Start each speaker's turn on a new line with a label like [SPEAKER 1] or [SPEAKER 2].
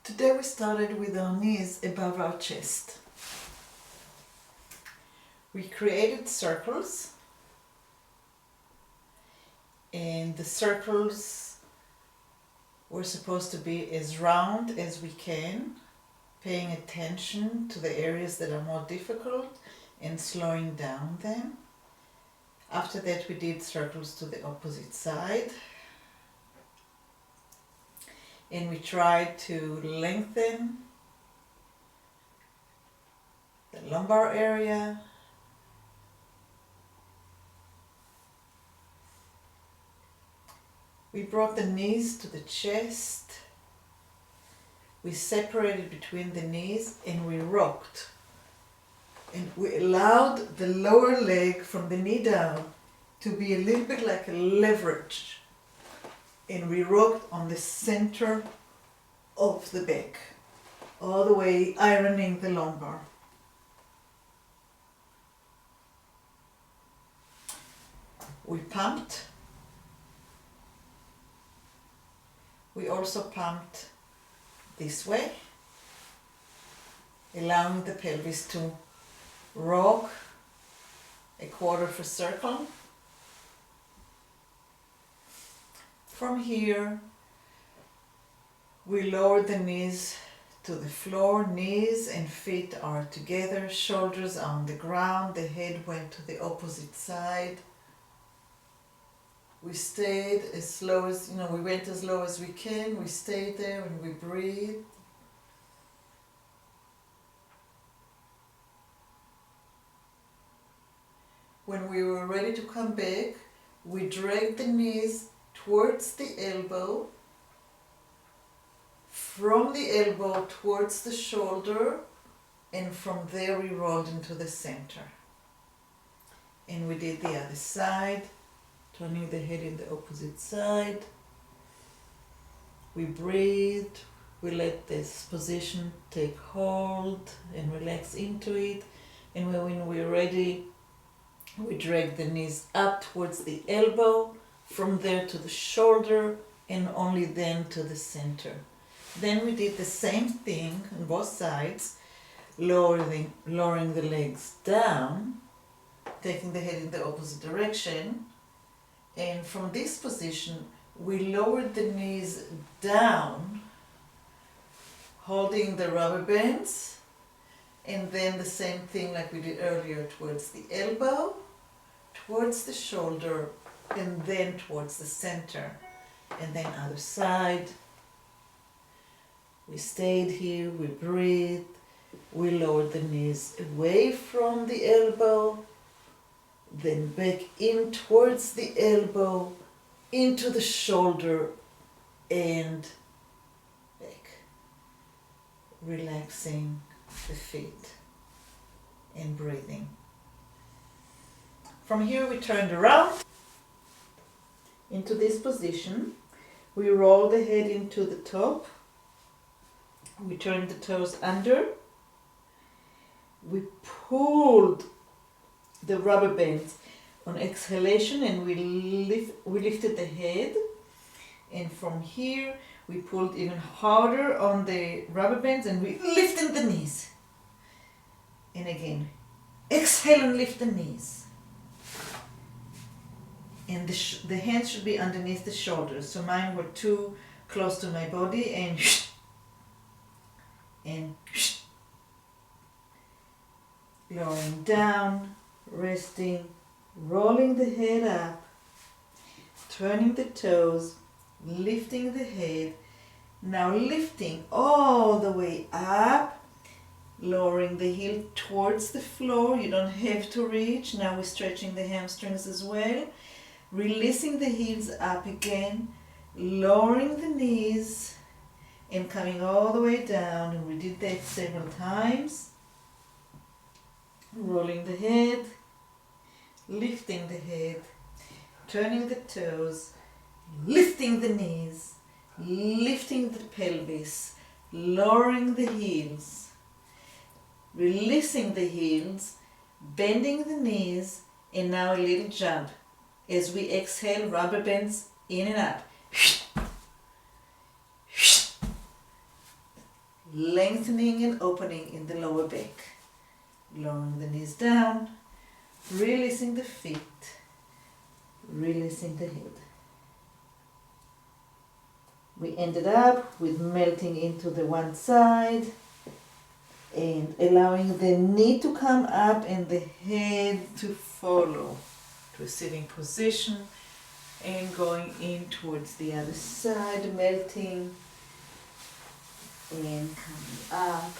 [SPEAKER 1] Today we started with our knees above our chest. We created circles, and the circles were supposed to be as round as we can, paying attention to the areas that are more difficult and slowing down them. After that, we did circles to the opposite side. And we tried to lengthen the lumbar area, we brought the knees to the chest, we separated between the knees and we rocked, and we allowed the lower leg from the knee down to be a little bit like a leverage. And we rocked on the center of the back, all the way ironing the lumbar. We pumped. We also pumped this way, allowing the pelvis to rock a quarter of a circle. From here, we lowered the knees to the floor. Knees and feet are together, shoulders are on the ground, the head went to the opposite side. We stayed as slow as, we went as low as we can. We stayed there and we breathed. When we were ready to come back, we dragged the knees towards the elbow, from the elbow towards the shoulder, and from there we rolled into the center. And we did the other side, turning the head in the opposite side. We breathed, we let this position take hold and relax into it. And when we're ready, we drag the knees up towards the elbow, from there to the shoulder, and only then to the center. Then we did the same thing on both sides, lowering the legs down, taking the head in the opposite direction, and from this position we lowered the knees down, holding the rubber bands, and then the same thing like we did earlier, towards the elbow, towards the shoulder, and then towards the center, and then other side. We stayed here, we breathed, we lowered the knees away from the elbow, then back in towards the elbow, into the shoulder, and back. Relaxing the feet and breathing. From here we turned around into this position. We roll the head into the top. We turned the toes under. We pulled the rubber bands on exhalation and we lifted the head. And from here we pulled even harder on the rubber bands and we lifted the knees. And again, exhale and lift the knees. And the hands should be underneath the shoulders. So mine were too close to my body, and lowering down, resting, rolling the head up, turning the toes, lifting the head. Now lifting all the way up, lowering the heel towards the floor. You don't have to reach. Now we're stretching the hamstrings as well. Releasing the heels up again, lowering the knees and coming all the way down, and we did that several times. Rolling the head, lifting the head, turning the toes, lifting the knees, lifting the pelvis, lowering the heels, releasing the heels, bending the knees, and now a little jump. As we exhale, rubber bands in and up. lengthening and opening in the lower back. Lowering the knees down, releasing the feet, releasing the head. We ended up with melting into the one side and allowing the knee to come up and the head to follow to a sitting position and going in towards the other side, melting and coming up.